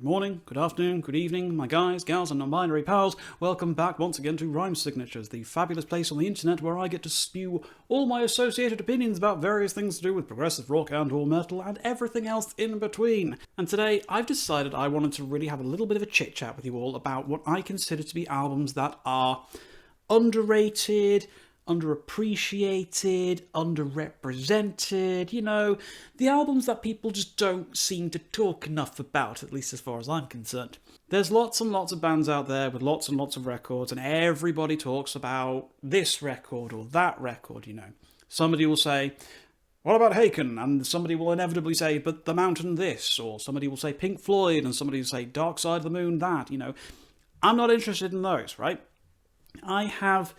morning, good afternoon, good evening, my guys, gals, and non-binary pals. Welcome back once again to Rhyme Signatures, the fabulous place on the internet where I get to spew all my associated opinions about various things to do with progressive rock and or metal and everything else in between. And today I've decided I wanted to really have a little bit of a chit-chat with you all about what I consider to be albums that are underrated, underappreciated, underrepresented, you know, the albums that people just don't seem to talk enough about, at least as far as I'm concerned. There's lots and lots of bands out there with lots and lots of records, and everybody talks about this record or that record, you know. Somebody will say, what about Hac San? And somebody will inevitably say, but The Mountain this, or somebody will say Pink Floyd, and somebody will say Dark Side of the Moon that, you know. I'm not interested in those, right? I have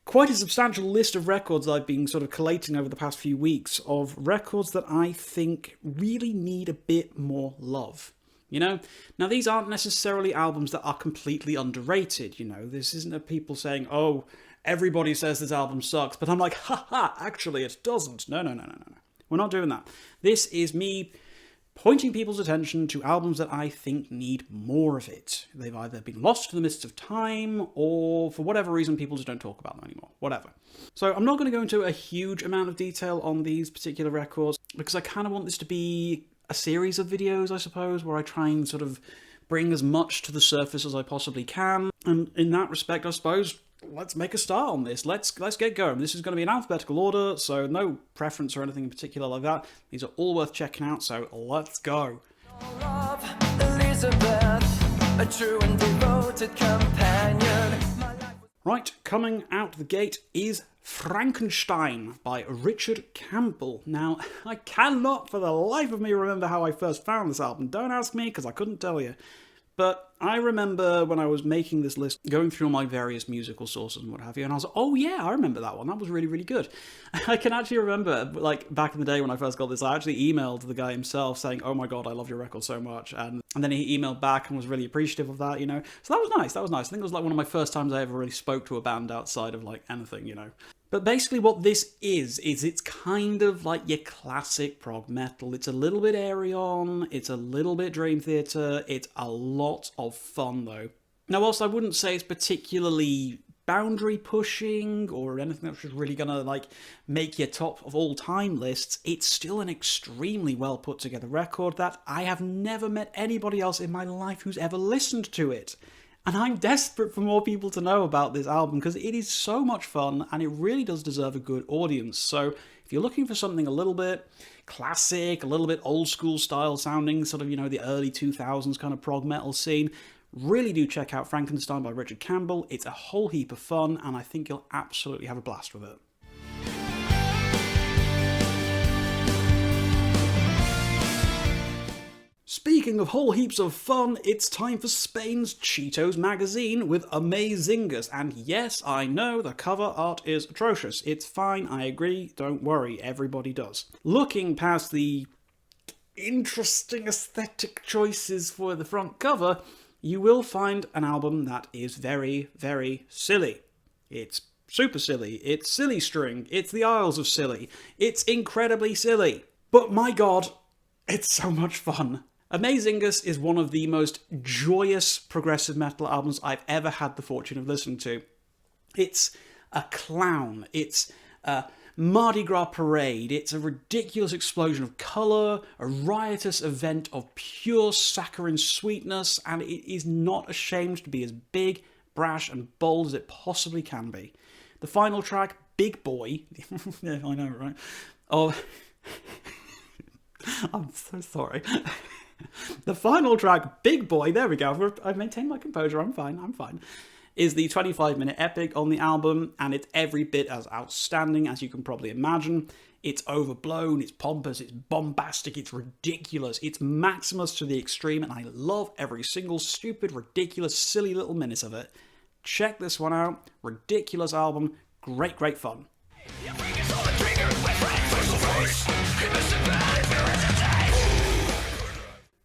quite a substantial list of records I've been sort of collating over the past few weeks of records that I think really need a bit more love, you know? Now, these aren't necessarily albums that are completely underrated, you know? This isn't a people saying, oh, everybody says this album sucks, but I'm like, haha, actually it doesn't. No. We're not doing that. This is me pointing people's attention to albums that I think need more of it. They've either been lost to the mists of time, or for whatever reason people just don't talk about them anymore. Whatever. So I'm not going to go into a huge amount of detail on these particular records, because I kind of want this to be a series of videos, I suppose, where I try and sort of bring as much to the surface as I possibly can. And in that respect, I suppose, let's make a start on this. Let's get going. This is going to be in alphabetical order, so no preference or anything in particular like that. These are all worth checking out, so let's go. Elizabeth, a true and devoted companion. Right, coming out the gate is Frankenstein by Richard Campbell. Now, I cannot for the life of me remember how I first found this album. Don't ask me, because I couldn't tell you. But I remember when I was making this list, going through my various musical sources and what have you, and I was like, oh yeah, I remember that one. That was really, really good. I can actually remember, like, back in the day when I first got this, I actually emailed the guy himself saying, oh my god, I love your record so much. And then he emailed back and was really appreciative of that, you know. So that was nice, I think it was like one of my first times I ever really spoke to a band outside of, like, anything, you know. But basically what this is it's kind of like your classic prog metal. It's a little bit Aerion, it's a little bit Dream Theater, it's a lot of fun though. Now, whilst I wouldn't say it's particularly boundary pushing or anything that's really gonna like make your top of all time lists, it's still an extremely well put together record that I have never met anybody else in my life who's ever listened to it. And I'm desperate for more people to know about this album because it is so much fun and it really does deserve a good audience. So if you're looking for something a little bit classic, a little bit old school style sounding, sort of, you know, the early 2000s kind of prog metal scene, really do check out Frankenstein by Richard Campbell. It's a whole heap of fun and I think you'll absolutely have a blast with it. Speaking of whole heaps of fun, it's time for Spain's Cheetos magazine with Amazingus. And yes, I know the cover art is atrocious. It's fine, I agree, don't worry, everybody does. Looking past the interesting aesthetic choices for the front cover, you will find an album that is very, very silly. It's super silly, it's Silly String, it's the Isles of Silly, it's incredibly silly. But my god, it's so much fun. Amazingus is one of the most joyous progressive metal albums I've ever had the fortune of listening to. It's a clown, it's a Mardi Gras parade, it's a ridiculous explosion of colour, a riotous event of pure saccharine sweetness, and it is not ashamed to be as big, brash and bold as it possibly can be. The final track, Big Boy, yeah, I know, right? Oh, I'm so sorry. The final track, Big Boy, there we go, I've maintained my composure, I'm fine, is the 25-minute epic on the album, and it's every bit as outstanding as you can probably imagine. It's overblown, it's pompous, it's bombastic, it's ridiculous, it's Maximus to the extreme, and I love every single stupid, ridiculous, silly little minute of it. Check this one out, ridiculous album, great fun.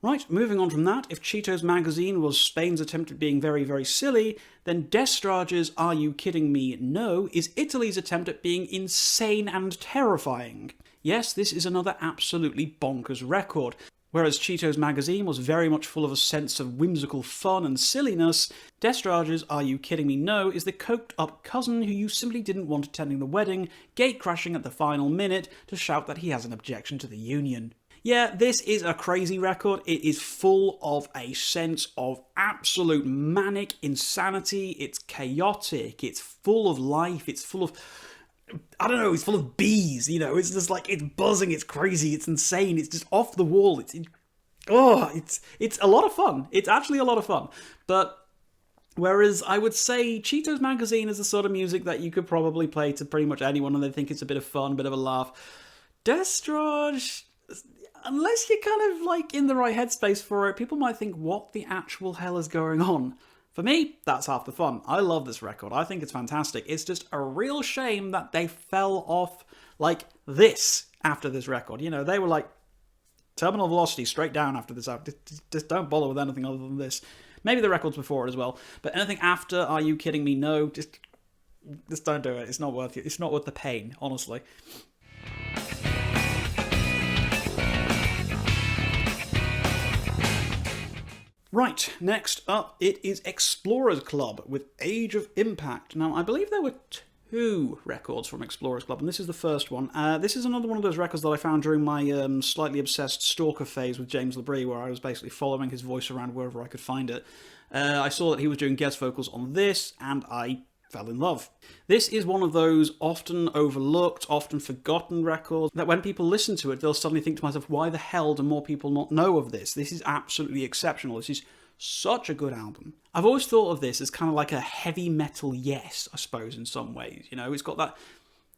Right, moving on from that, if Cheetos magazine was Spain's attempt at being very, very silly, then Destrage's Are You Kidding Me? No is Italy's attempt at being insane and terrifying. Yes, this is another absolutely bonkers record. Whereas Cheeto's magazine was very much full of a sense of whimsical fun and silliness, Destrage's Are You Kidding Me No is the coked-up cousin who you simply didn't want attending the wedding, gate-crashing at the final minute to shout that he has an objection to the union. Yeah, this is a crazy record. It is full of a sense of absolute manic insanity. It's chaotic. It's full of life. It's full of... I don't know, it's full of bees, you know, it's just like, it's buzzing, it's crazy, it's insane, it's just off the wall, it's a lot of fun. It's actually a lot of fun. But whereas I would say Cheeto's magazine is the sort of music that you could probably play to pretty much anyone and they think it's a bit of fun, a bit of a laugh. Destrage, unless you're kind of like in the right headspace for it, people might think, what the actual hell is going on? For me, that's half the fun. I love this record. I think it's fantastic. It's just a real shame that they fell off like this after this record. You know, they were like, terminal velocity straight down after this out. Just don't bother with anything other than this. Maybe the records before it as well. But anything after Are You Kidding Me? No, just don't do it. It's not worth it. It's not worth the pain, honestly. Right, next up, it is Explorers Club with Age of Impact. Now, I believe there were 2 records from Explorers Club, and this is the first one. This is another one of those records that I found during my slightly obsessed stalker phase with James Labrie, where I was basically following his voice around wherever I could find it. I saw that he was doing guest vocals on this, and I fell in love. This is one of those often overlooked, often forgotten records that when people listen to it, they'll suddenly think to myself, why the hell do more people not know of this? This is absolutely exceptional. This is such a good album. I've always thought of this as kind of like a heavy metal Yes, I suppose, in some ways. You know, it's got that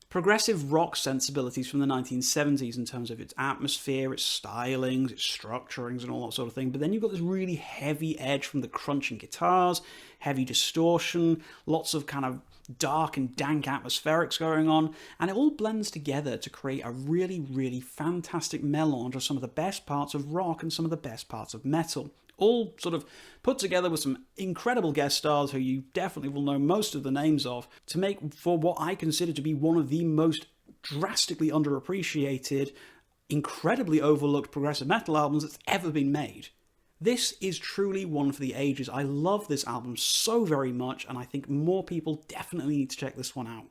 progressive rock sensibilities from the 1970s in terms of its atmosphere, its stylings, its structurings and all that sort of thing. But then you've got this really heavy edge from the crunching guitars, heavy distortion, lots of kind of dark and dank atmospherics going on, and it all blends together to create a really, really fantastic melange of some of the best parts of rock and some of the best parts of metal. All sort of put together with some incredible guest stars who you definitely will know most of the names of, to make for what I consider to be one of the most drastically underappreciated, incredibly overlooked progressive metal albums that's ever been made. This is truly one for the ages. I love this album so very much, and I think more people definitely need to check this one out.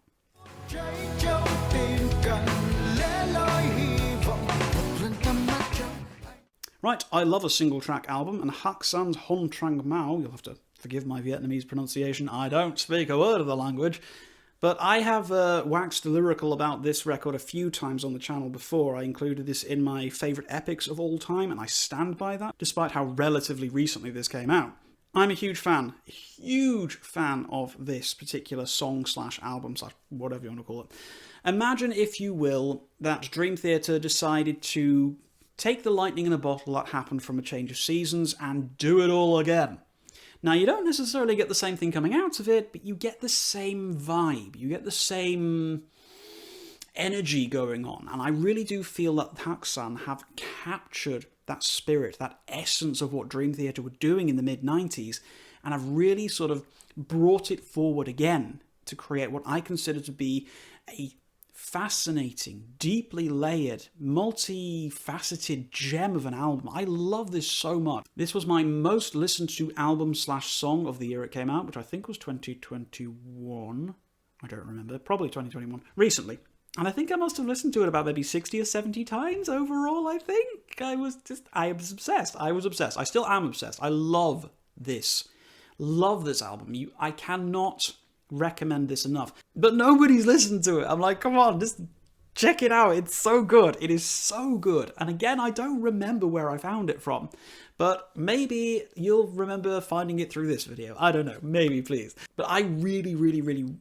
Right, I love a single-track album, and Hac San's Hon Trang Mao, you'll have to forgive my Vietnamese pronunciation, I don't speak a word of the language, but I have waxed lyrical about this record a few times on the channel before. I included this in my favourite epics of all time, and I stand by that, despite how relatively recently this came out. I'm a huge fan of this particular song/album, whatever you want to call it. Imagine, if you will, that Dream Theater decided to take the lightning in a bottle that happened from A Change of Seasons and do it all again. Now, you don't necessarily get the same thing coming out of it, but you get the same vibe. You get the same energy going on. And I really do feel that Hac San have captured that spirit, that essence of what Dream Theater were doing in the mid-90s, and have really sort of brought it forward again to create what I consider to be a fascinating, deeply layered, multi-faceted gem of an album. I love this so much. This was my most listened to album/song of the year it came out, which I think was 2021. I don't remember. Probably 2021. Recently. And I think I must have listened to it about maybe 60 or 70 times overall, I think. I was obsessed. I was obsessed. I still am obsessed. I love this. Love this album. I cannot recommend this enough. But nobody's listened to it. I'm like, come on, just check it out. It's so good. It is so good. And again, I don't remember where I found it from. But maybe you'll remember finding it through this video. I don't know. Maybe, please. But I really, really, really,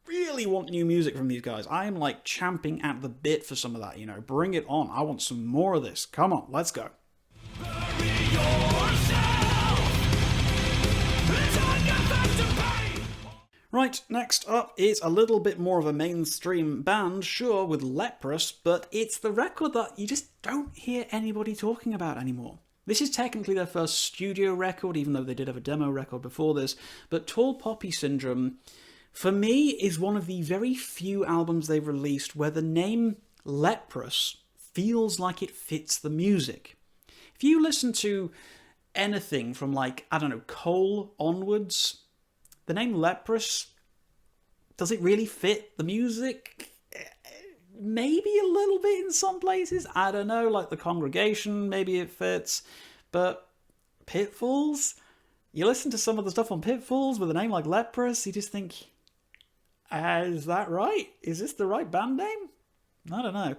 really want new music from these guys. I am like champing at the bit for some of that, you know. Bring it on. I want some more of this. Come on, let's go. Right, next up is a little bit more of a mainstream band, sure, with Leprous, but it's the record that you just don't hear anybody talking about anymore. This is technically their first studio record, even though they did have a demo record before this, but Tall Poppy Syndrome, for me, is one of the very few albums they've released where the name Leprous feels like it fits the music. If you listen to anything from, like, I don't know, Cole onwards, the name Leprous, does it really fit the music? Maybe a little bit in some places. I don't know, like the Congregation, maybe it fits. But Pitfalls? You listen to some of the stuff on Pitfalls with a name like Leprous, you just think, is that right? Is this the right band name? I don't know.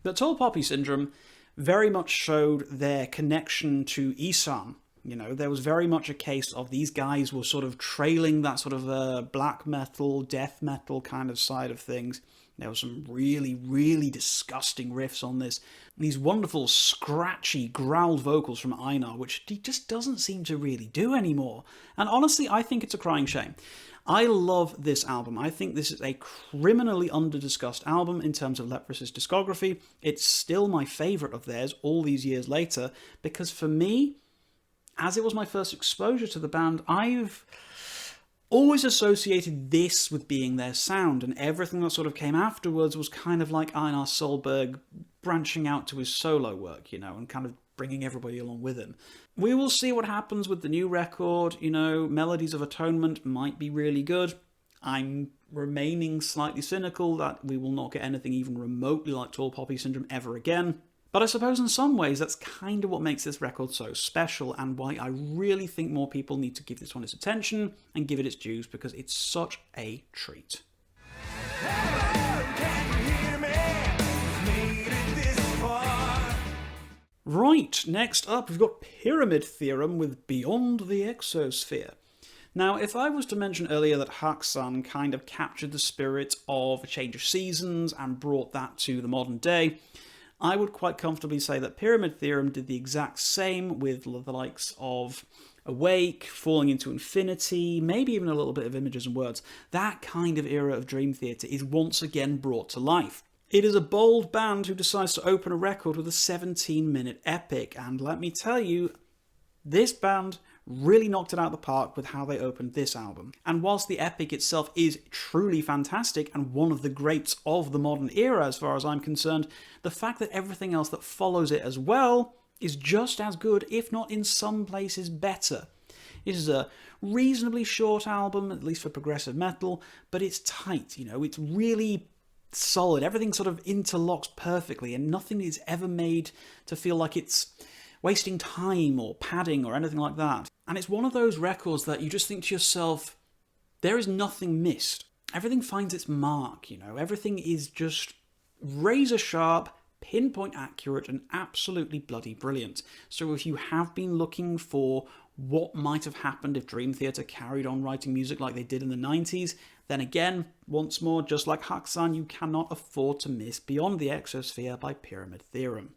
But Tall Poppy Syndrome very much showed their connection to Hac San. You know, there was very much a case of these guys were sort of trailing that sort of black metal, death metal kind of side of things. There were some really, really disgusting riffs on this. These wonderful, scratchy, growled vocals from Einar, which he just doesn't seem to really do anymore. And honestly, I think it's a crying shame. I love this album. I think this is a criminally under-discussed album in terms of Leprous' discography. It's still my favourite of theirs all these years later, because for me, as it was my first exposure to the band, I've always associated this with being their sound, and everything that sort of came afterwards was kind of like Einar Solberg branching out to his solo work, you know, and kind of bringing everybody along with him. We will see what happens with the new record. You know, Melodies of Atonement might be really good. I'm remaining slightly cynical that we will not get anything even remotely like Tall Poppy Syndrome ever again. But I suppose in some ways that's kind of what makes this record so special, and why I really think more people need to give this one its attention and give it its dues, because it's such a treat. Right, next up we've got Pyramid Theorem with Beyond the Exosphere. Now, if I was to mention earlier that Hac San kind of captured the spirit of A Change of Seasons and brought that to the modern day, I would quite comfortably say that Pyramid Theorem did the exact same with the likes of Awake, Falling into Infinity, maybe even a little bit of Images and Words. That kind of era of Dream Theater is once again brought to life. It is a bold band who decides to open a record with a 17-minute epic, and let me tell you, this band really knocked it out of the park with how they opened this album. And whilst the epic itself is truly fantastic and one of the greats of the modern era as far as I'm concerned, the fact that everything else that follows it as well is just as good, if not in some places better. It is a reasonably short album, at least for progressive metal, but it's tight, you know, it's really solid. Everything sort of interlocks perfectly, and nothing is ever made to feel like it's wasting time or padding or anything like that. And it's one of those records that you just think to yourself, there is nothing missed. Everything finds its mark, you know. Everything is just razor sharp, pinpoint accurate, and absolutely bloody brilliant. So if you have been looking for what might have happened if Dream Theater carried on writing music like they did in the 90s, then again, once more, just like Hac San, you cannot afford to miss Beyond the Exosphere by Pyramid Theorem.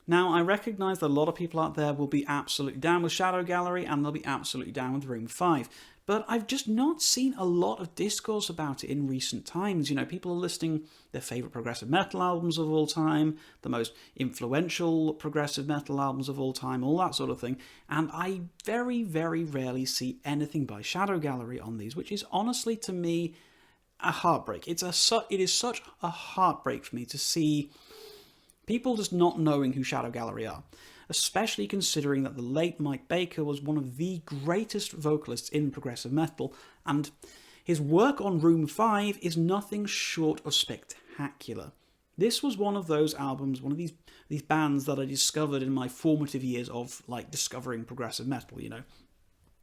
Now, I recognise that a lot of people out there will be absolutely down with Shadow Gallery, and they'll be absolutely down with Room 5. But I've just not seen a lot of discourse about it in recent times. You know, people are listing their favourite progressive metal albums of all time, the most influential progressive metal albums of all time, all that sort of thing. And I very, very rarely see anything by Shadow Gallery on these, which is honestly, to me, a heartbreak. It is such a heartbreak for me to see people just not knowing who Shadow Gallery are, especially considering that the late Mike Baker was one of the greatest vocalists in progressive metal, and his work on Room 5 is nothing short of spectacular. This was one of those albums, one of these bands that I discovered in my formative years of, like, discovering progressive metal, you know.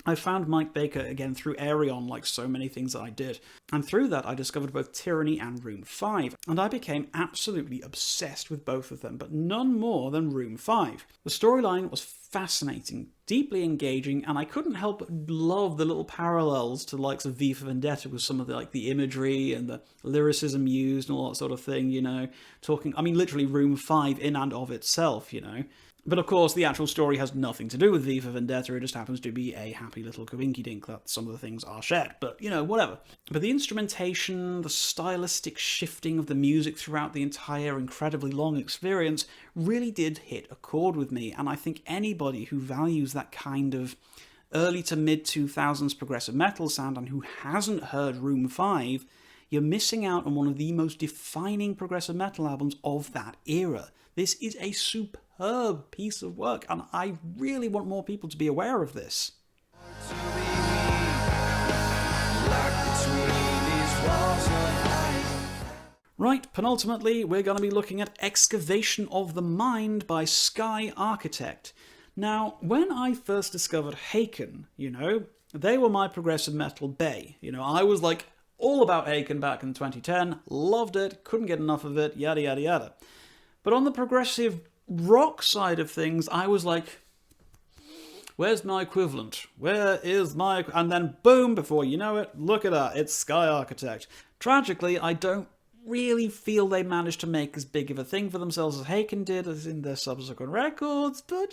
I found Mike Baker again through Aerion, like so many things that I did. And through that, I discovered both Tyranny and Room 5. And I became absolutely obsessed with both of them, but none more than Room 5. The storyline was fascinating, deeply engaging, and I couldn't help but love the little parallels to the likes of V for Vendetta with some of the imagery and the lyricism used and all that sort of thing, you know. Literally Room 5 in and of itself, you know. But of course, the actual story has nothing to do with V for Vendetta, it just happens to be a happy little coinky-dink that some of the things are shared, but, you know, whatever. But the instrumentation, the stylistic shifting of the music throughout the entire incredibly long experience really did hit a chord with me, and I think anybody who values that kind of early to mid-2000s progressive metal sound and who hasn't heard Room 5, you're missing out on one of the most defining progressive metal albums of that era. This is a superb piece of work, and I really want more people to be aware of this. Right, penultimately, we're going to be looking at Excavation of the Mind by Sky Architect. Now, when I first discovered Haken, they were my progressive metal bae. I was like all about Haken back in 2010, loved it, couldn't get enough of it, yada yada yada. But on the progressive rock side of things, I was like, where's my equivalent? Where is my... And then boom, before you know it, look at that, it's Sky Architect. Tragically, I don't really feel they managed to make as big of a thing for themselves as Haken did as in their subsequent records, but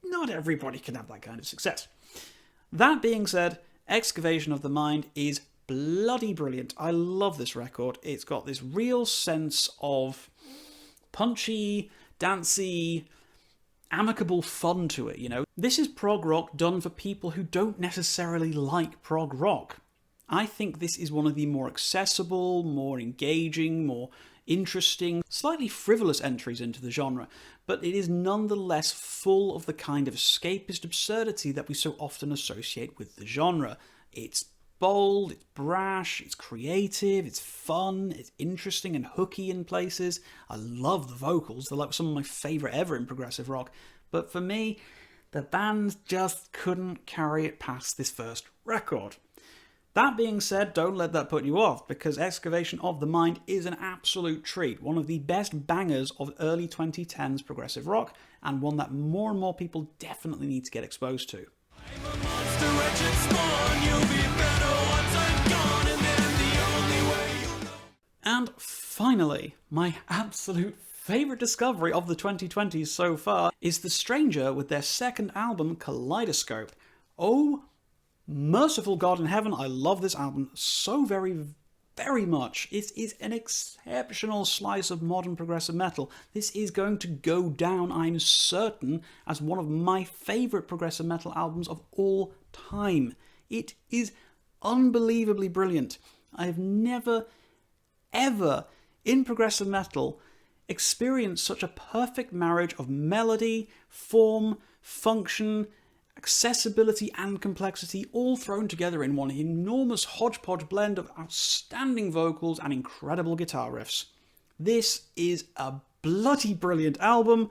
not everybody can have that kind of success. That being said, Excavation of the Mind is bloody brilliant. I love this record. It's got this real sense of punchy, dancey, amicable fun to it, This is prog rock done for people who don't necessarily like prog rock. I think this is one of the more accessible, more engaging, more interesting, slightly frivolous entries into the genre, but it is nonetheless full of the kind of escapist absurdity that we so often associate with the genre. It's bold, it's brash, it's creative, it's fun, it's interesting and hooky in places. I love the vocals, they're like some of my favourite ever in progressive rock, but for me, the band just couldn't carry it past this first record. That being said, don't let that put you off, because Excavation of the Mind is an absolute treat, one of the best bangers of early 2010s progressive rock, and one that more and more people definitely need to get exposed to. And finally, my absolute favourite discovery of the 2020s so far is The Stranger with their second album, Kaleidoscope. Oh, merciful God in heaven, I love this album so very, very much. It is an exceptional slice of modern progressive metal. This is going to go down, I'm certain, as one of my favourite progressive metal albums of all time. It is unbelievably brilliant. I have never, ever, in progressive metal, experienced such a perfect marriage of melody, form, function, accessibility and complexity all thrown together in one enormous hodgepodge blend of outstanding vocals and incredible guitar riffs. This is a bloody brilliant album.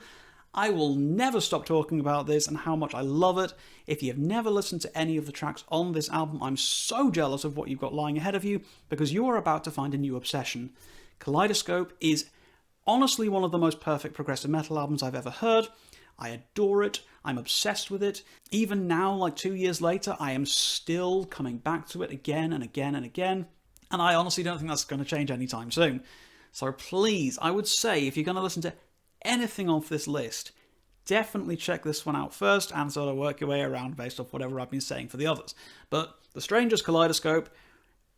I will never stop talking about this and how much I love it. If you have never listened to any of the tracks on this album, I'm so jealous of what you've got lying ahead of you, because you are about to find a new obsession. Kaleidoscope is honestly one of the most perfect progressive metal albums I've ever heard. I adore it, I'm obsessed with it. Even now, like 2 years later, I am still coming back to it again and again and again, and I honestly don't think that's going to change anytime soon. So please, I would say, if you're going to listen to anything off this list, definitely check this one out first and sort of work your way around based off whatever I've been saying for the others. But The Stranger's Kaleidoscope,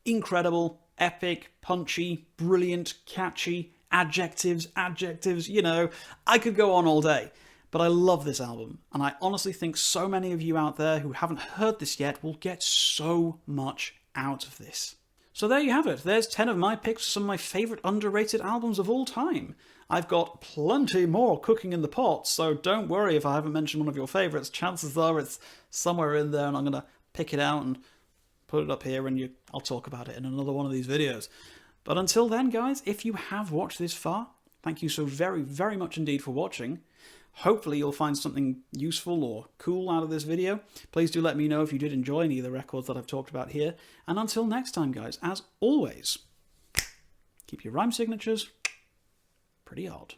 incredible, epic, punchy, brilliant, catchy, adjectives, I could go on all day. But I love this album, and I honestly think so many of you out there who haven't heard this yet will get so much out of this. So there you have it. There's 10 of my picks for some of my favourite underrated albums of all time. I've got plenty more cooking in the pot, so don't worry if I haven't mentioned one of your favourites. Chances are it's somewhere in there, and I'm going to pick it out and put it up here, and I'll talk about it in another one of these videos. But until then, guys, if you have watched this far, thank you so very, very much indeed for watching. Hopefully you'll find something useful or cool out of this video. Please do let me know if you did enjoy any of the records that I've talked about here. And until next time, guys, as always, keep your rhyme signatures pretty odd.